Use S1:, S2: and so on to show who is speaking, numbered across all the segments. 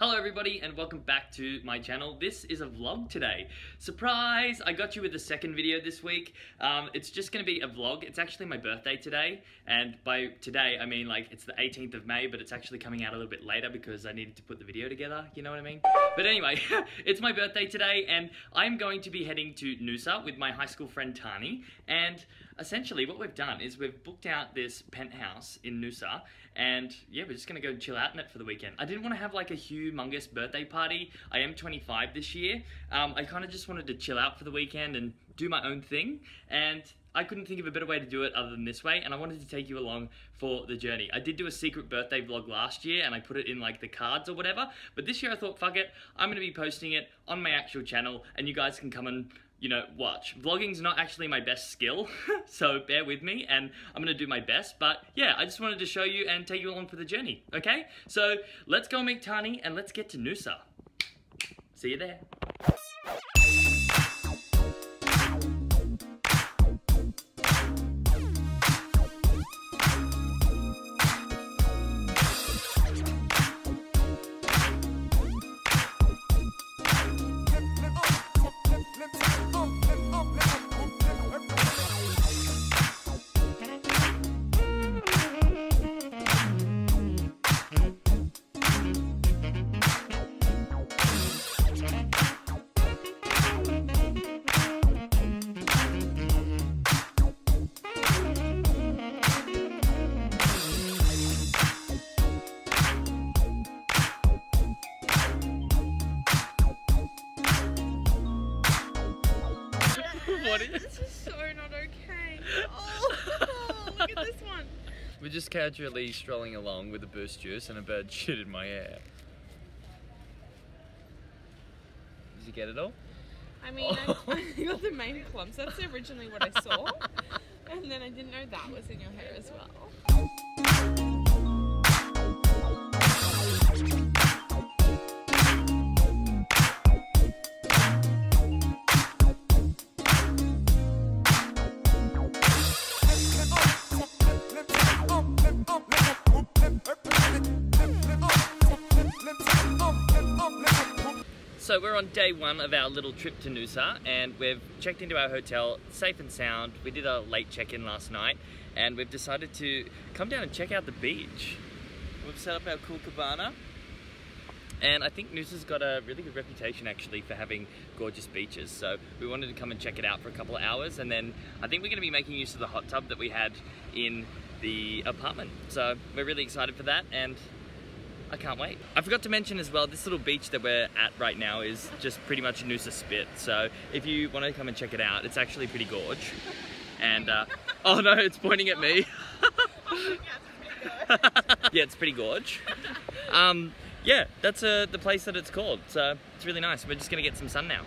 S1: Hello everybody and welcome back to my channel. This is a vlog today. Surprise! I got you with the second video this week. It's just gonna be a vlog. It's actually my birthday today, and by today I mean like it's the 18th of May, but it's actually coming out a little bit later because I needed to put the video together, you know what I mean? But anyway, it's my birthday today and I'm going to be heading to Noosa with my high school friend Tarni, and essentially what we've done is we've booked out this penthouse in Noosa, and yeah, we're just gonna go chill out in it for the weekend. I didn't want to have like a humongous birthday party. I am 25 this year. I kind of just wanted to chill out for the weekend and do my own thing, and I couldn't think of a better way to do it other than this way, and I wanted to take you along for the journey. I did do a secret birthday vlog last year and I put it in like the cards or whatever, but this year I thought, fuck it, I'm gonna be posting it on my actual channel and you guys can come and, you know, watch. Vlogging's not actually my best skill, so bear with me and I'm gonna do my best, but yeah, I just wanted to show you and take you along for the journey, okay? So let's go meet Tarni and let's get to Noosa. See you there.
S2: This is so not okay. Oh, look at this one.
S1: We're just casually strolling along with a Boost juice and a bird shit in my hair. Did you get it all?
S2: I mean, I got the main clumps. That's originally what I saw. And then I didn't know that was in your hair as well.
S1: So we're on day one of our little trip to Noosa and we've checked into our hotel safe and sound. We did a late check-in last night and we've decided to come down and check out the beach. We've set up our cool cabana and I think Noosa's got a really good reputation actually for having gorgeous beaches. So we wanted to come and check it out for a couple of hours, and then I think we're going to be making use of the hot tub that we had in the apartment. So we're really excited for that and I can't wait. I forgot to mention as well, this little beach that we're at right now is just pretty much Noosa Spit. So if you want to come and check it out, it's actually pretty gorge. And, oh no, it's pointing at me. Yeah, it's pretty gorge. Yeah, that's the place that it's called. So it's really nice. We're just gonna get some sun now.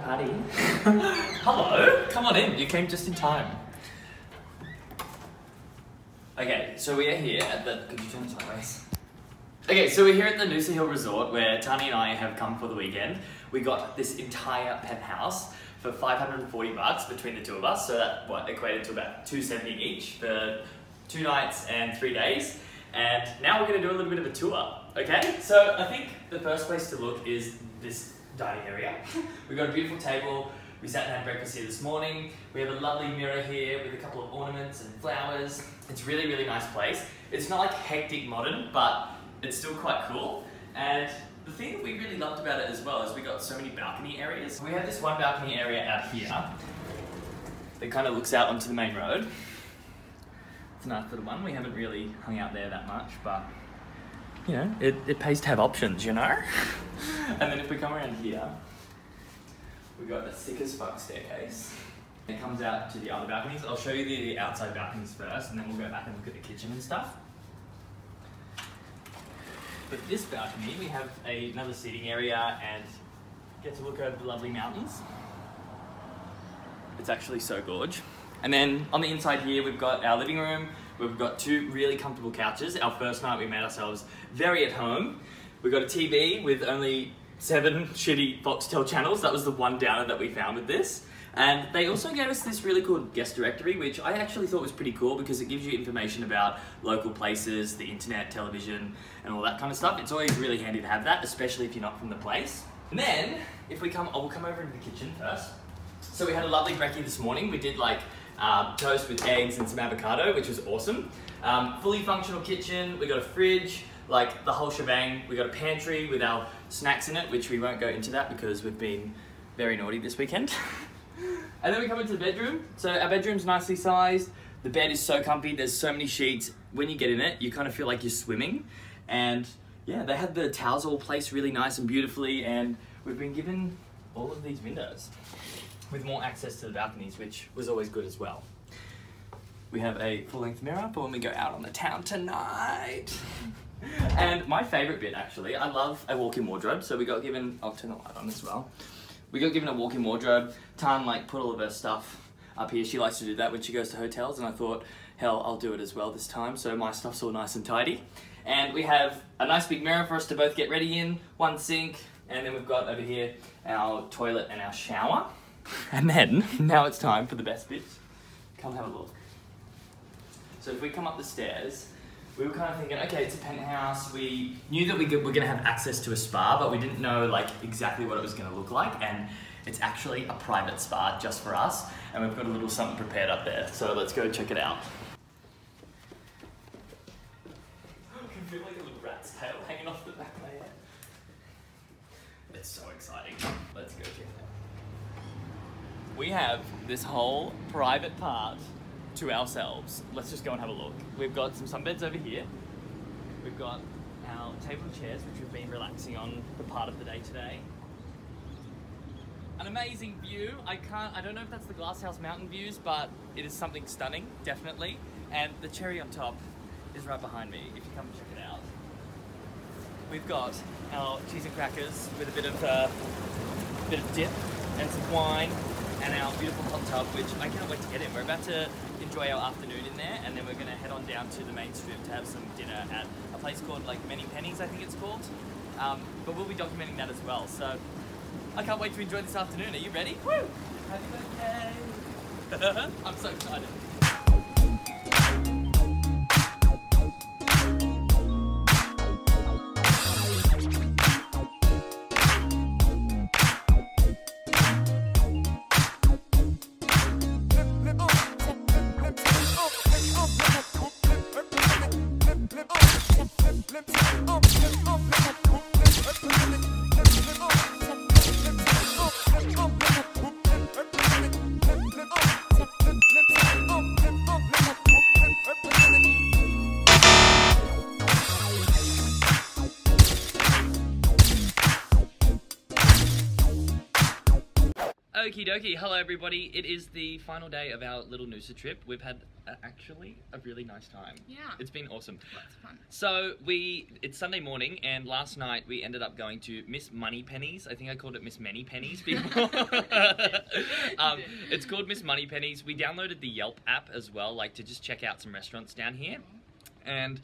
S1: Party. Hello, come on in. You came just in time. Okay, so we are here at the. Could you turn sideways? Okay, so we're here at the Noosa Hill Resort where Tarni and I have come for the weekend. We got this entire penthouse for $540 between the two of us, so that equated to about $270 each for 2 nights and 3 days. And now we're going to do a little bit of a tour. Okay, so I think the first place to look is this dining area. We've got a beautiful table. We sat and had breakfast here this morning. We have a lovely mirror here with a couple of ornaments and flowers. It's really, really nice place. It's not like hectic modern, but it's still quite cool. And the thing that we really loved about it as well is we got so many balcony areas. We have this one balcony area out here that kind of looks out onto the main road. It's a nice little one. We haven't really hung out there that much, but you know, it pays to have options, you know? And then if we come around here, we've got a thick as fuck staircase. It comes out to the other balconies. I'll show you the outside balconies first, and then we'll go back and look at the kitchen and stuff. But this balcony, we have another seating area and get to look over the lovely mountains. It's actually so gorge. And then on the inside here, we've got our living room. We've got 2 really comfortable couches. Our first night we made ourselves very at home. We've got a TV with only 7 shitty Foxtel channels. That was the one downer that we found with this. And they also gave us this really cool guest directory, which I actually thought was pretty cool because it gives you information about local places, the internet, television, and all that kind of stuff. It's always really handy to have that, especially if you're not from the place. And then, if we come, we'll come over into the kitchen first. So we had a lovely brekkie this morning. We did like toast with eggs and some avocado, which was awesome. Fully functional kitchen. We got a fridge, like the whole shebang. We got a pantry with our snacks in it, which we won't go into that because we've been very naughty this weekend. And then we come into the bedroom. So our bedroom's nicely sized. The bed is so comfy. There's so many sheets. When you get in it, you kind of feel like you're swimming. And yeah, they had the towels all placed really nice and beautifully. And we've been given all of these windows with more access to the balconies, which was always good as well. We have a full-length mirror for when we go out on the town tonight. And my favorite bit, actually, I love a walk-in wardrobe. So we got given, I'll turn the light on as well. We got given a walk-in wardrobe. Tan like put all of her stuff up here. She likes to do that when she goes to hotels, and I thought, hell, I'll do it as well this time. So my stuff's all nice and tidy. And we have a nice big mirror for us to both get ready in, 1 sink, and then we've got over here our toilet and our shower. And then, now it's time for the best bit. Come have a look. So if we come up the stairs, we were kind of thinking, okay, it's a penthouse. We knew that we were gonna have access to a spa, but we didn't know like exactly what it was gonna look like. And it's actually a private spa just for us. And we've got a little something prepared up there. So let's go check it out. I can feel like a little rat's tail hanging off the back of my head. It's so exciting. Let's go check it out. We have this whole private part to ourselves. Let's just go and have a look. We've got some sunbeds over here. We've got our table and chairs, which we've been relaxing on the part of the day today. An amazing view. I don't know if that's the Glasshouse Mountain views, but it is something stunning, definitely. And the cherry on top is right behind me, if you come and check it out. We've got our cheese and crackers with a bit of dip and some wine. And our beautiful hot tub, which I can't wait to get in. We're about to enjoy our afternoon in there, and then we're going to head on down to the main strip to have some dinner at a place called like Moneypenny, I think it's called. But we'll be documenting that as well. So I can't wait to enjoy this afternoon. Are you ready? Woo! Happy birthday! I'm so excited. Okie dokie, hello everybody. It is the final day of our little Noosa trip. We've had actually a really nice time.
S2: Yeah.
S1: It's been awesome.
S2: Lots of fun.
S1: So it's Sunday morning, and last night we ended up going to Miss Moneypenny's. I think I called it Miss Manypenny's before. It's called Miss Moneypenny's. We downloaded the Yelp app as well, like to just check out some restaurants down here. And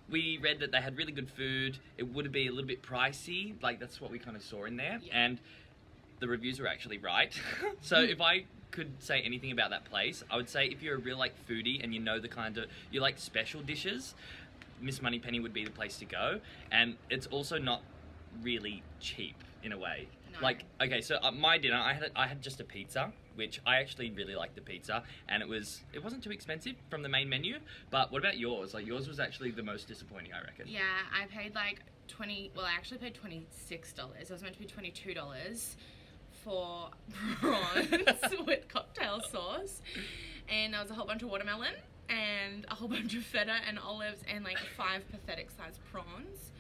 S1: we read that they had really good food. It would be a little bit pricey, like that's what we kind of saw in there. Yeah. And the reviews were actually right. So if I could say anything about that place, I would say if you're a real like foodie and you know the kind of, you like special dishes, Miss Moneypenny would be the place to go. And it's also not really cheap in a way. No. Like, okay, so my dinner, I had just a pizza, which I actually really liked the pizza, and it wasn't too expensive from the main menu. But what about yours? Like yours was actually the most disappointing, I reckon.
S2: Yeah, I paid like I actually paid $26. It was meant to be $22 for prawns with cocktail sauce, and there was a whole bunch of watermelon and a whole bunch of feta and olives and like 5 pathetic sized prawns.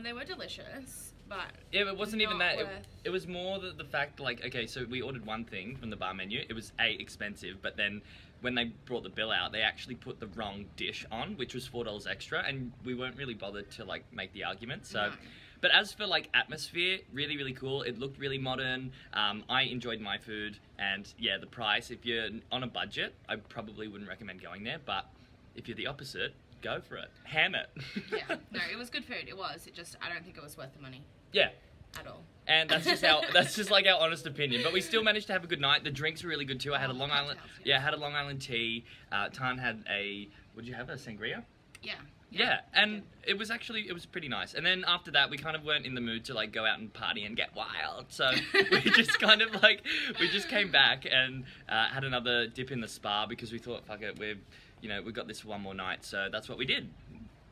S2: They were delicious, but
S1: yeah, it wasn't even that.
S2: worth.
S1: It was more the fact, like, okay, so we ordered one thing from the bar menu. It was expensive, but then when they brought the bill out, they actually put the wrong dish on, which was $4 extra, and we weren't really bothered to like make the argument. So.
S2: No.
S1: But as for like atmosphere, really, really cool. It looked really modern. I enjoyed my food, and yeah, the price. If you're on a budget, I probably wouldn't recommend going there. But if you're the opposite, go for it. Ham it.
S2: Yeah, no, it was good food. It was. It just, I don't think it was worth the money.
S1: Yeah.
S2: At all.
S1: And that's just like our honest opinion. But we still managed to have a good night. The drinks were really good too. I had a Long Island, I had a Long Island tea. Tan had a, what did you have? A sangria?
S2: Yeah.
S1: Yeah, and it was pretty nice. And then after that, we kind of weren't in the mood to like go out and party and get wild. So we just kind of like, we just came back and had another dip in the spa because we thought, fuck it, we've got this one more night. So that's what we did.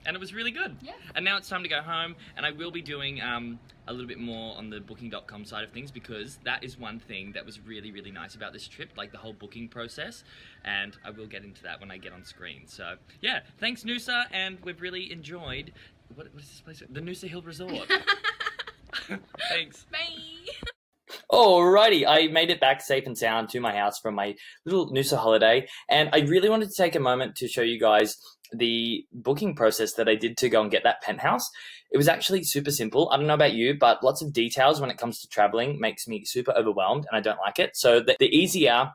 S1: And it was really good.
S2: Yeah.
S1: And now it's time to go home, and I will be doing a little bit more on the booking.com side of things, because that is one thing that was really, really nice about this trip, like the whole booking process, and I will get into that when I get on screen. So yeah, thanks Noosa, and we've really enjoyed, what is this place? The Noosa Hill Resort. Thanks.
S2: Bye.
S3: Alrighty, I made it back safe and sound to my house from my little Noosa holiday, and I really wanted to take a moment to show you guys the booking process that I did to go and get that penthouse. It was actually super simple. I don't know about you, but lots of details when it comes to traveling makes me super overwhelmed, and I don't like it. So the easier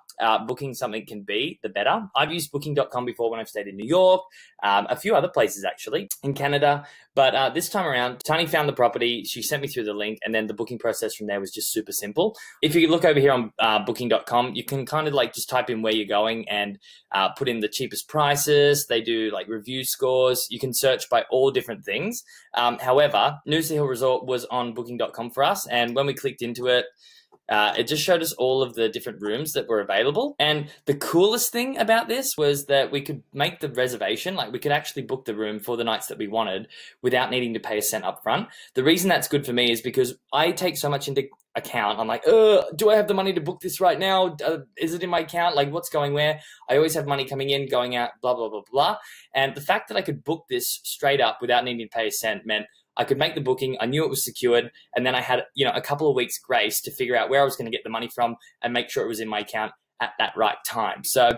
S3: booking something can be, the better. I've used booking.com before when I've stayed in New York, a few other places actually, in Canada. But this time around, Tarni found the property, she sent me through the link, and then the booking process from there was just super simple. If you look over here on booking.com, you can kind of like just type in where you're going and put in the cheapest prices. They do like review scores. You can search by all different things. However, Noosa Hill Resort was on booking.com for us, and when we clicked into it, it just showed us all of the different rooms that were available. And the coolest thing about this was that we could make the reservation, like we could actually book the room for the nights that we wanted without needing to pay a cent up front. The reason that's good for me is because I take so much into account. I'm like, do I have the money to book this right now? Is it in my account? Like, what's going where? I always have money coming in, going out, blah, blah, blah, blah. And the fact that I could book this straight up without needing to pay a cent meant I could make the booking. I knew it was secured, and then I had, a couple of weeks grace to figure out where I was going to get the money from and make sure it was in my account at that right time. So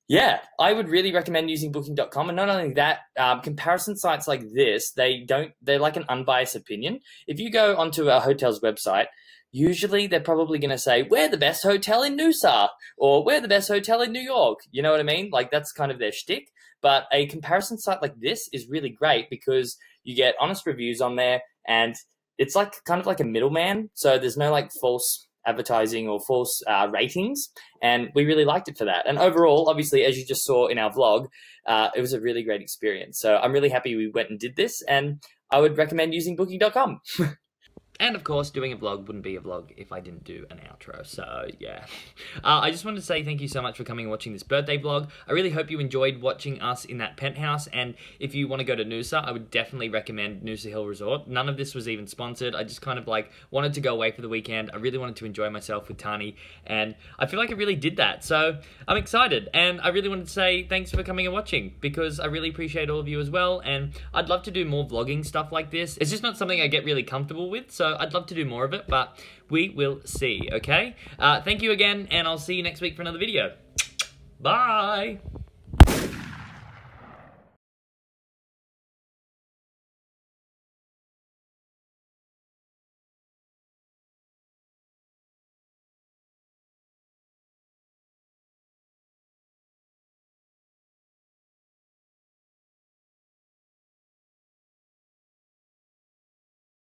S3: yeah, I would really recommend using booking.com. And not only that, comparison sites like this, they're like an unbiased opinion. If you go onto a hotel's website, usually they're probably going to say, we're the best hotel in Noosa, or we're the best hotel in New York. You know what I mean? Like, that's kind of their shtick. But a comparison site like this is really great because you get honest reviews on there, and it's like kind of like a middleman. So there's no like false advertising or false ratings. And we really liked it for that. And overall, obviously, as you just saw in our vlog, it was a really great experience. So I'm really happy we went and did this, and I would recommend using booking.com.
S1: And of course, doing a vlog wouldn't be a vlog if I didn't do an outro, so yeah. I just wanted to say thank you so much for coming and watching this birthday vlog. I really hope you enjoyed watching us in that penthouse, and if you want to go to Noosa, I would definitely recommend Noosa Hill Resort. None of this was even sponsored. I just kind of like wanted to go away for the weekend. I really wanted to enjoy myself with Tarni, and I feel like I really did that, so I'm excited. And I really wanted to say thanks for coming and watching, because I really appreciate all of you as well, and I'd love to do more vlogging stuff like this. It's just not something I get really comfortable with, so I'd love to do more of it, but we will see, okay? Thank you again, and I'll see you next week for another video. Bye!